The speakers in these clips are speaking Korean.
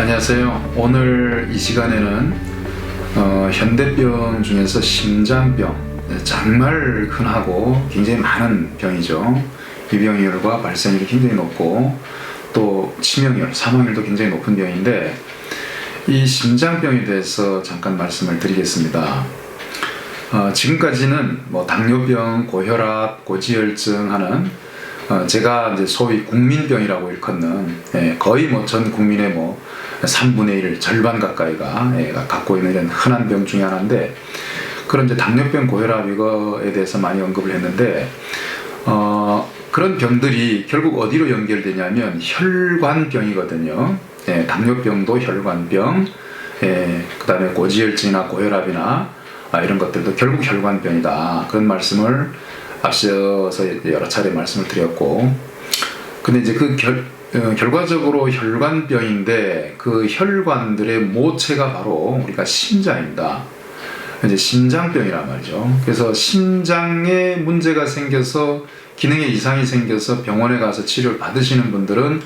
안녕하세요. 오늘 이 시간에는 현대병 중에서 심장병, 정말 흔하고 굉장히 많은 병이죠. 유병률과 발생률이 굉장히 높고 또 치명률, 사망률도 굉장히 높은 병인데, 이 심장병에 대해서 잠깐 말씀을 드리겠습니다. 지금까지는 뭐 당뇨병, 고혈압, 고지혈증 하는 제가 이제 소위 국민병이라고 일컫는, 거의 뭐 전 국민의 뭐 3분의 1, 절반 가까이가 갖고 있는 이런 흔한 병 중에 하나인데, 그런 이제 당뇨병, 고혈압 이거에 대해서 많이 언급을 했는데, 그런 병들이 결국 어디로 연결되냐면 혈관병이거든요. 당뇨병도 혈관병, 그 다음에 고지혈증이나 고혈압이나 이런 것들도 결국 혈관병이다, 그런 말씀을 앞서서 여러 차례 말씀을 드렸고, 근데 이제 결과적으로 혈관병인데 그 혈관들의 모체가 바로 우리가 심장입니다. 이제 심장병이란 말이죠. 그래서 심장에 문제가 생겨서, 기능에 이상이 생겨서 병원에 가서 치료를 받으시는 분들은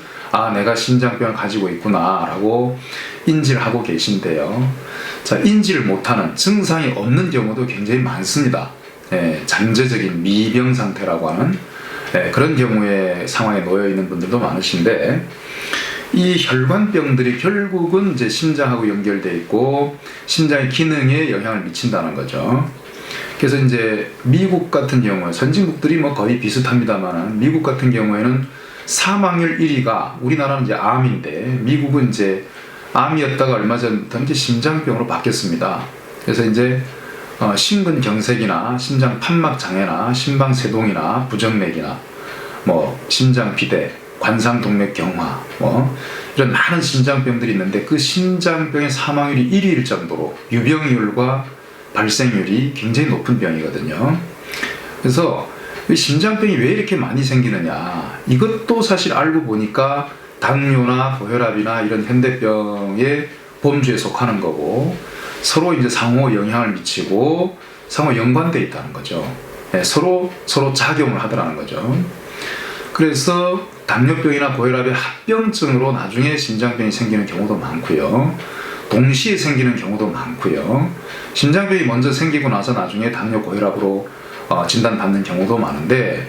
내가 심장병을 가지고 있구나 라고 인지를 하고 계신데요. 자, 인지를 못하는, 증상이 없는 경우도 굉장히 많습니다. 잠재적인 미병 상태라고 하는 그런 경우에 상황에 놓여 있는 분들도 많으신데, 이 혈관병들이 결국은 이제 심장하고 연결되어 있고 심장의 기능에 영향을 미친다는 거죠. 그래서 이제 미국 같은 경우, 선진국들이 뭐 거의 비슷합니다만, 미국 같은 경우에는 사망률 1위가, 우리나라는 이제 암인데 미국은 이제 암이었다가 얼마 전부터 이제 심장병으로 바뀌었습니다. 그래서 이제 심근경색이나 심장 판막 장애나 심방세동이나 부정맥이나 뭐 심장비대, 관상동맥경화, 뭐 이런 많은 심장병들이 있는데, 그 심장병의 사망률이 1위일 정도로 유병률과 발생률이 굉장히 높은 병이거든요. 그래서 심장병이 왜 이렇게 많이 생기느냐, 이것도 사실 알고 보니까 당뇨나 고혈압이나 이런 현대병의 범주에 속하는 거고, 서로 이제 상호 영향을 미치고 상호 연관되어 있다는 거죠. 서로 작용을 하더라는 거죠. 그래서 당뇨병이나 고혈압의 합병증으로 나중에 심장병이 생기는 경우도 많고요, 동시에 생기는 경우도 많고요, 심장병이 먼저 생기고 나서 나중에 당뇨, 고혈압으로 진단받는 경우도 많은데,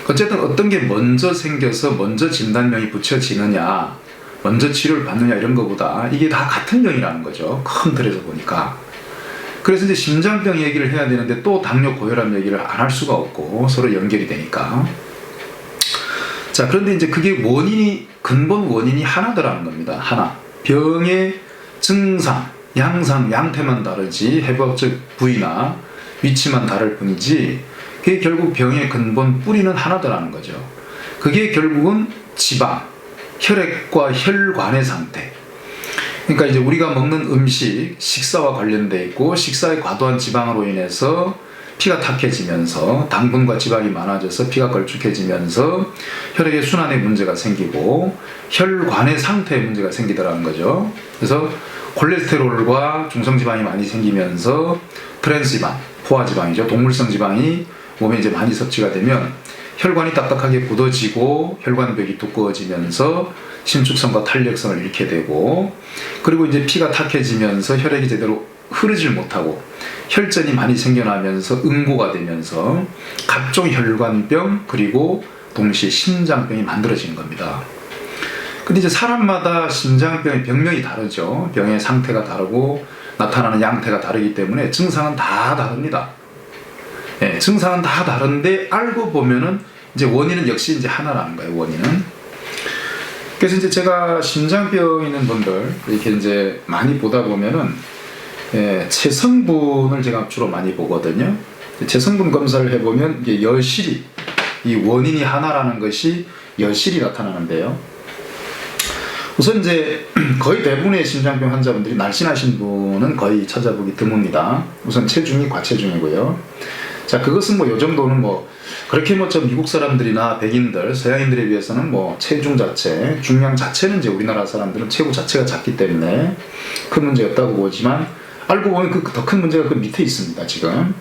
어쨌든 어떤 게 먼저 생겨서 먼저 진단명이 붙여지느냐, 먼저 치료를 받느냐, 이런 것보다 이게 다 같은 병이라는 거죠, 큰 틀에서 보니까. 그래서 이제 심장병 얘기를 해야 되는데 또 당뇨, 고혈압 얘기를 안 할 수가 없고, 서로 연결이 되니까. 자, 그런데 이제 그게 근본 원인이 하나더라는 겁니다. 하나. 병의 증상, 양태만 다르지 해부학적 부위나 위치만 다를 뿐이지, 그게 결국 병의 근본 뿌리는 하나더라는 거죠. 그게 결국은 지방, 혈액과 혈관의 상태. 그러니까 이제 우리가 먹는 음식, 식사와 관련돼 있고, 식사의 과도한 지방으로 인해서 피가 탁해지면서 당분과 지방이 많아져서 피가 걸쭉해지면서 혈액의 순환에 문제가 생기고 혈관의 상태에 문제가 생기더라는 거죠. 그래서 콜레스테롤과 중성지방이 많이 생기면서 트랜스지방, 포화지방이죠, 동물성 지방이 몸에 이제 많이 섭취가 되면 혈관이 딱딱하게 굳어지고 혈관벽이 두꺼워지면서 심축성과 탄력성을 잃게 되고, 그리고 이제 피가 탁해지면서 혈액이 제대로 흐르질 못하고 혈전이 많이 생겨나면서 응고가 되면서 각종 혈관병, 그리고 동시에 심장병이 만들어지는 겁니다. 근데 이제 사람마다 심장병의 병명이 다르죠. 병의 상태가 다르고 나타나는 양태가 다르기 때문에 증상은 다 다릅니다. 증상은 다 다른데 알고 보면은 이제 원인은 역시 이제 하나라는 거예요, 원인은. 그래서 이제 제가 심장병 있는 분들 이렇게 이제 많이 보다 보면은 체성분을 제가 주로 많이 보거든요. 체성분 검사를 해보면 이게 여실히, 이 원인이 하나라는 것이 여실히 나타나는데요. 우선 이제 거의 대부분의 심장병 환자분들이, 날씬하신 분은 거의 찾아보기 드뭅니다. 우선 체중이 과체중이고요. 자, 그것은 뭐 요 정도는 뭐 그렇게 뭐 미국 사람들이나 백인들, 서양인들에 비해서는 뭐 체중 자체, 중량 자체는 이제 우리나라 사람들은 체구 자체가 작기 때문에 큰 문제 없다고 보지만, 알고 보면 그 더 큰 문제가 그 밑에 있습니다. 지금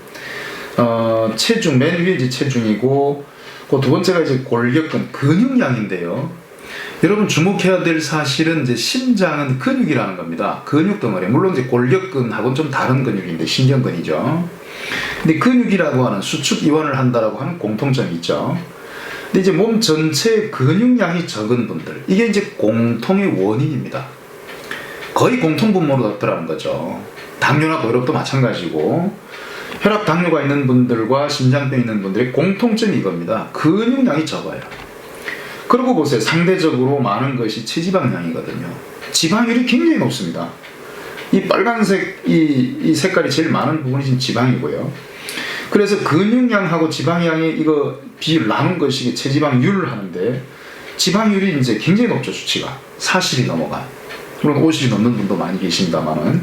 체중, 맨 위에 이제 체중이고, 그 두 번째가 이제 골격근, 근육량인데요. 여러분 주목해야 될 사실은 이제 심장은 근육이라는 겁니다. 근육 덩어리. 물론 이제 골격근하고는 좀 다른 근육인데 신경근이죠. 근데 근육이라고 하는 수축 이완을 한다라고 하는 공통점이 있죠. 근데 이제 몸 전체의 근육량이 적은 분들, 이게 이제 공통의 원인입니다. 거의 공통분모로더라는 거죠. 당뇨나 고혈압도 마찬가지고 혈압 당뇨가 있는 분들과 심장병 있는 분들의 공통점이 이겁니다. 근육량이 적어요. 그러고 보세요. 상대적으로 많은 것이 체지방량이거든요. 지방률이 굉장히 높습니다. 이 빨간색 이 색깔이 제일 많은 부분이 지금 지방이고요. 그래서 근육량하고 지방량의 이거 비율 나눈 것이 체지방률을 하는데, 지방률이 이제 굉장히 높죠. 수치가 40이 넘어간, 물론 50이 넘는 분도 많이 계십니다만은,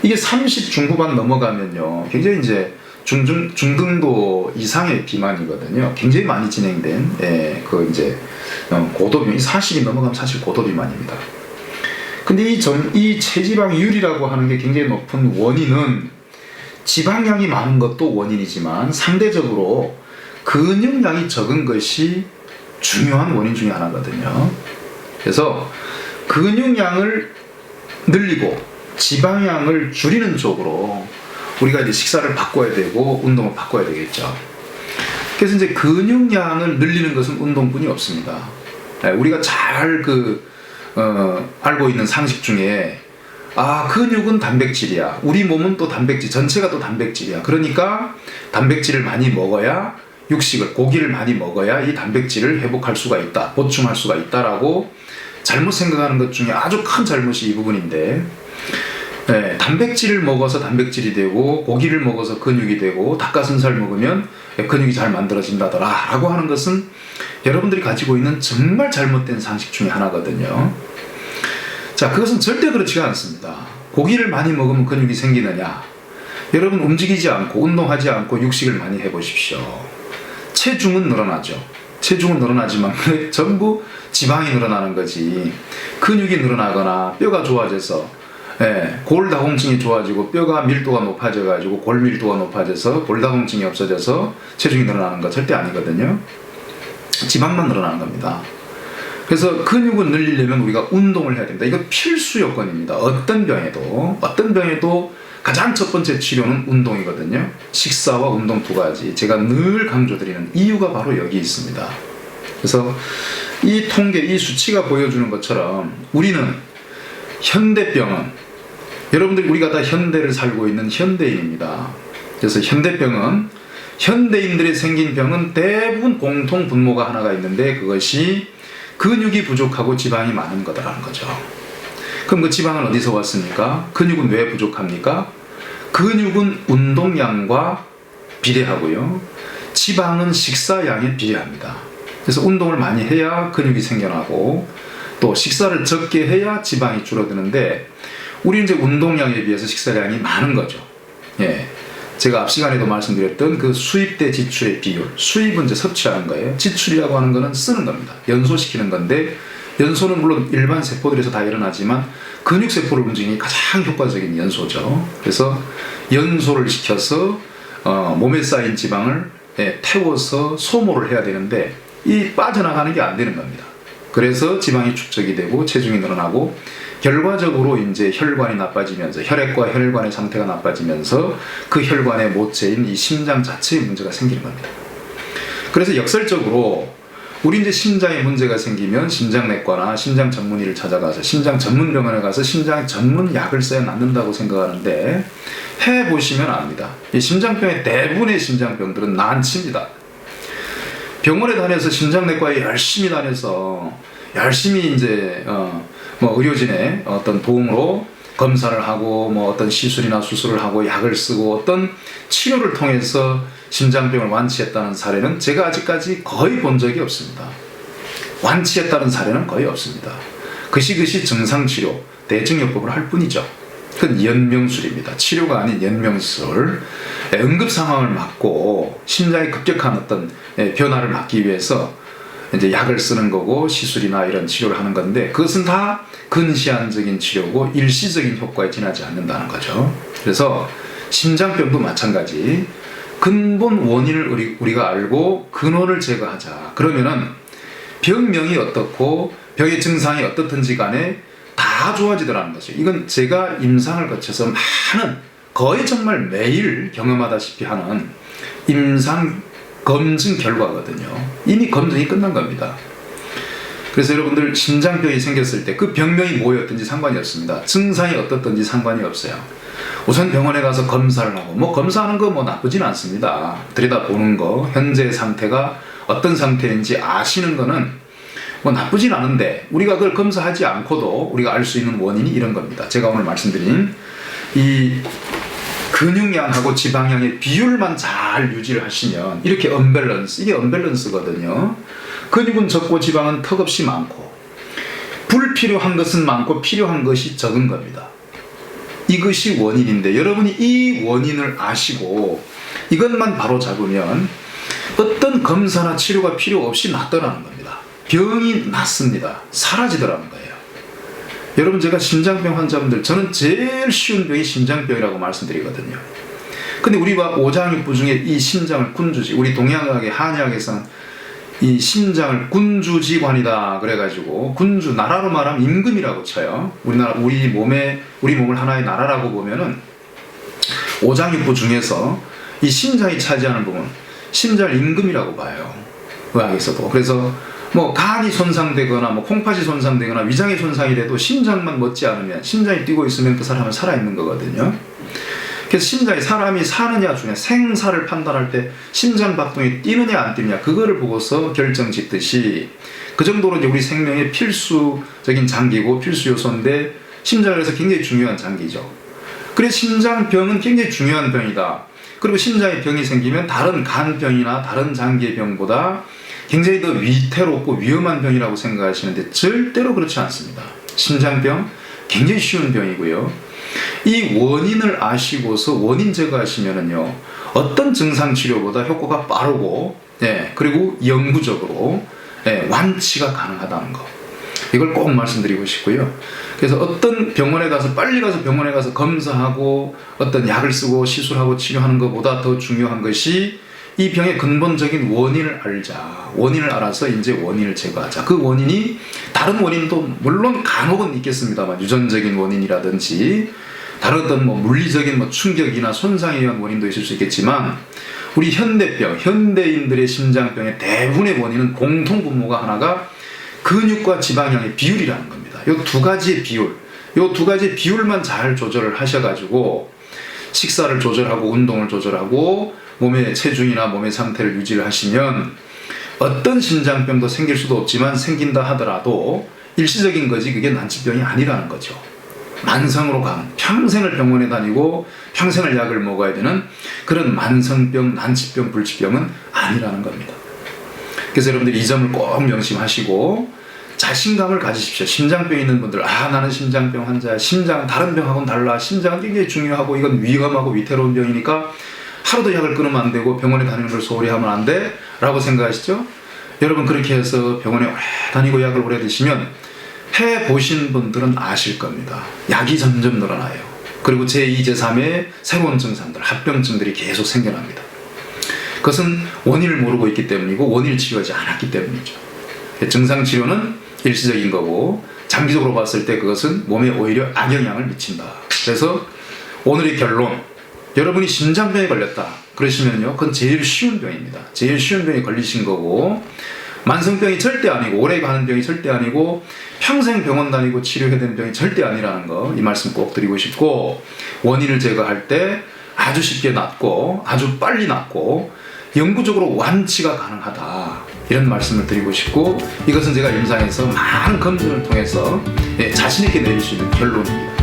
이게 30 중후반 넘어가면요 굉장히 이제 중등도 이상의 비만이거든요. 굉장히 많이 진행된 그 이제 고도비만, 40이 넘어가면 사실 고도비만입니다. 근데 이 체지방률이라고 하는 게 굉장히 높은 원인은 지방량이 많은 것도 원인이지만 상대적으로 근육량이 적은 것이 중요한 원인 중에 하나거든요. 그래서 근육량을 늘리고 지방량을 줄이는 쪽으로 우리가 이제 식사를 바꿔야 되고 운동을 바꿔야 되겠죠. 그래서 이제 근육량을 늘리는 것은 운동뿐이 없습니다. 우리가 잘 알고 있는 상식 중에, 근육은 단백질이야. 우리 몸은 또 단백질, 전체가 또 단백질이야. 그러니까 단백질을 많이 먹어야, 육식을, 고기를 많이 먹어야 이 단백질을 회복할 수가 있다, 보충할 수가 있다라고 잘못 생각하는 것 중에 아주 큰 잘못이 이 부분인데, 단백질을 먹어서 단백질이 되고 고기를 먹어서 근육이 되고 닭가슴살 먹으면 근육이 잘 만들어진다더라 라고 하는 것은 여러분들이 가지고 있는 정말 잘못된 상식 중에 하나거든요. 자, 그것은 절대 그렇지가 않습니다. 고기를 많이 먹으면 근육이 생기느냐? 여러분 움직이지 않고 운동하지 않고 육식을 많이 해보십시오. 체중은 늘어나죠. 체중은 늘어나지만 전부 지방이 늘어나는 거지, 근육이 늘어나거나 뼈가 좋아져서 골다공증이 좋아지고 뼈가 밀도가 높아져가지고 골밀도가 높아져서 골다공증이 없어져서 체중이 늘어나는 거 절대 아니거든요. 지방만 늘어나는 겁니다. 그래서 근육을 늘리려면 우리가 운동을 해야 됩니다. 이거 필수 요건입니다. 어떤 병에도 가장 첫 번째 치료는 운동이거든요. 식사와 운동 두 가지, 제가 늘 강조드리는 이유가 바로 여기 있습니다. 그래서 이 통계, 이 수치가 보여주는 것처럼 우리는 현대병은, 여러분들 우리가 다 현대를 살고 있는 현대인입니다. 그래서 현대병은, 현대인들이 생긴 병은 대부분 공통 분모가 하나가 있는데, 그것이 근육이 부족하고 지방이 많은 거다라는 거죠. 그럼 그 지방은 어디서 왔습니까? 근육은 왜 부족합니까? 근육은 운동량과 비례하고요, 지방은 식사량에 비례합니다. 그래서 운동을 많이 해야 근육이 생겨나고 또 식사를 적게 해야 지방이 줄어드는데, 우리는 이제 운동량에 비해서 식사량이 많은 거죠. 제가 앞 시간에도 말씀드렸던 그 수입 대 지출의 비율, 수입은 이제 섭취하는 거예요. 지출이라고 하는 거는 쓰는 겁니다. 연소시키는 건데, 연소는 물론 일반 세포들에서 다 일어나지만 근육세포를 움직이는 게 가장 효과적인 연소죠. 그래서 연소를 시켜서 몸에 쌓인 지방을 태워서 소모를 해야 되는데, 이 빠져나가는 게 안 되는 겁니다. 그래서 지방이 축적이 되고 체중이 늘어나고, 결과적으로 이제 혈관이 나빠지면서, 혈액과 혈관의 상태가 나빠지면서 그 혈관의 모체인 이 심장 자체에 문제가 생기는 겁니다. 그래서 역설적으로 우리 이제 심장에 문제가 생기면 심장내과나 심장 전문의를 찾아가서, 심장 전문병원에 가서 심장 전문 약을 써야 낫는다고 생각하는데, 해보시면 압니다. 이 심장병의 대부분의 심장병들은 난치입니다. 병원에 다녀서 심장내과에 열심히 다녀서 열심히 이제 의료진의 어떤 도움으로 검사를 하고 어떤 시술이나 수술을 하고 약을 쓰고 어떤 치료를 통해서 심장병을 완치했다는 사례는 제가 아직까지 거의 본 적이 없습니다. 완치했다는 사례는 거의 없습니다. 그시 증상치료, 대증요법을 할 뿐이죠. 그건 연명술입니다. 치료가 아닌 연명술. 응급 상황을 막고 심장의 급격한 어떤 변화를 막기 위해서 이제 약을 쓰는 거고 시술이나 이런 치료를 하는 건데, 그것은 다 근시안적인 치료고 일시적인 효과에 지나지 않는다는 거죠. 그래서 심장병도 마찬가지, 근본 원인을 우리가 알고 근원을 제거하자. 그러면은 병명이 어떻고 병의 증상이 어떻든지 간에 다 좋아지더라는 거죠. 이건 제가 임상을 거쳐서 많은, 거의 정말 매일 경험하다시피 하는 임상 검증 결과거든요. 이미 검증이 끝난 겁니다. 그래서 여러분들 심장병이 생겼을 때 그 병명이 뭐였든지 상관이 없습니다. 증상이 어떻든지 상관이 없어요. 우선 병원에 가서 검사를 하고, 검사하는 거 나쁘진 않습니다. 들여다보는 거, 현재 상태가 어떤 상태인지 아시는 거는 나쁘진 않은데, 우리가 그걸 검사하지 않고도 우리가 알 수 있는 원인이 이런 겁니다. 제가 오늘 말씀드린 이 근육량하고 지방량의 비율만 잘 유지를 하시면, 이렇게 언밸런스, 이게 언밸런스거든요. 근육은 적고 지방은 턱없이 많고, 불필요한 것은 많고 필요한 것이 적은 겁니다. 이것이 원인인데, 여러분이 이 원인을 아시고 이것만 바로 잡으면 어떤 검사나 치료가 필요 없이 낫더라는 겁니다. 병이 낫습니다. 사라지더라는 거예요. 여러분, 제가 심장병 환자분들, 저는 제일 쉬운 병이 심장병이라고 말씀드리거든요. 근데 우리가 오장육부 중에 이 심장을 군주지, 우리 동양의학의 한의학에서는 이 심장을 군주지관이다 그래가지고, 군주, 나라로 말하면 임금이라고 쳐요. 우리나라, 우리 몸을 하나의 나라라고 보면은 오장육부 중에서 이 심장이 차지하는 부분, 심장을 임금이라고 봐요, 의학에서도. 그래서 간이 손상되거나 콩팥이 손상되거나 위장이 손상이 돼도 심장만 멎지 않으면, 심장이 뛰고 있으면 그 사람은 살아있는 거거든요. 그래서 심장이, 사람이 사느냐 중에 생사를 판단할 때 심장 박동이 뛰느냐 안 뛰느냐, 그거를 보고서 결정 짓듯이, 그 정도로 이제 우리 생명의 필수적인 장기고 필수 요소인데, 심장을 해서 굉장히 중요한 장기죠. 그래서 심장병은 굉장히 중요한 병이다. 그리고 심장에 병이 생기면 다른 간병이나 다른 장기의 병보다 굉장히 더 위태롭고 위험한 병이라고 생각하시는데, 절대로 그렇지 않습니다. 심장병 굉장히 쉬운 병이고요. 이 원인을 아시고서 원인 제거하시면은요, 어떤 증상 치료보다 효과가 빠르고, 그리고 영구적으로 완치가 가능하다는 거, 이걸 꼭 말씀드리고 싶고요. 그래서 어떤 병원에 가서, 빨리 가서 병원에 가서 검사하고 어떤 약을 쓰고 시술하고 치료하는 것보다 더 중요한 것이 이 병의 근본적인 원인을 알자. 원인을 알아서 이제 원인을 제거하자. 그 원인이 다른 원인도 물론 간혹은 있겠습니다만, 유전적인 원인이라든지 다른 어떤 물리적인 충격이나 손상에 의한 원인도 있을 수 있겠지만, 우리 현대인들의 심장병의 대부분의 원인은 공통 분모가 하나가 근육과 지방량의 비율이라는 겁니다. 이 두 가지의 비율만 잘 조절을 하셔가지고, 식사를 조절하고 운동을 조절하고 몸의 체중이나 몸의 상태를 유지를 하시면 어떤 심장병도 생길 수도 없지만, 생긴다 하더라도 일시적인 거지 그게 난치병이 아니라는 거죠. 만성으로 가는, 평생을 병원에 다니고 평생을 약을 먹어야 되는 그런 만성병, 난치병, 불치병은 아니라는 겁니다. 그래서 여러분들 이 점을 꼭 명심하시고 자신감을 가지십시오. 심장병 있는 분들, 나는 심장병 환자야, 심장 다른 병하고는 달라, 심장은 굉장히 중요하고 이건 위험하고 위태로운 병이니까 하루도 약을 끊으면 안 되고 병원에 다니는 걸 소홀히 하면 안 돼 라고 생각하시죠? 여러분, 그렇게 해서 병원에 오래 다니고 약을 오래 드시면 해보신 분들은 아실 겁니다. 약이 점점 늘어나요. 그리고 제2, 제3의 새로운 증상들, 합병증들이 계속 생겨납니다. 그것은 원인을 모르고 있기 때문이고 원인을 치료하지 않았기 때문이죠. 증상 치료는 일시적인 거고, 장기적으로 봤을 때 그것은 몸에 오히려 악영향을 미친다. 그래서 오늘의 결론, 여러분이 심장병에 걸렸다 그러시면요, 그건 제일 쉬운 병입니다. 제일 쉬운 병에 걸리신 거고, 만성병이 절대 아니고, 오래 가는 병이 절대 아니고, 평생 병원 다니고 치료해야 되는 병이 절대 아니라는 거, 이 말씀 꼭 드리고 싶고, 원인을 제거할 때 아주 쉽게 낫고 아주 빨리 낫고 영구적으로 완치가 가능하다, 이런 말씀을 드리고 싶고, 이것은 제가 임상에서 많은 검증을 통해서 자신 있게 내릴 수 있는 결론입니다.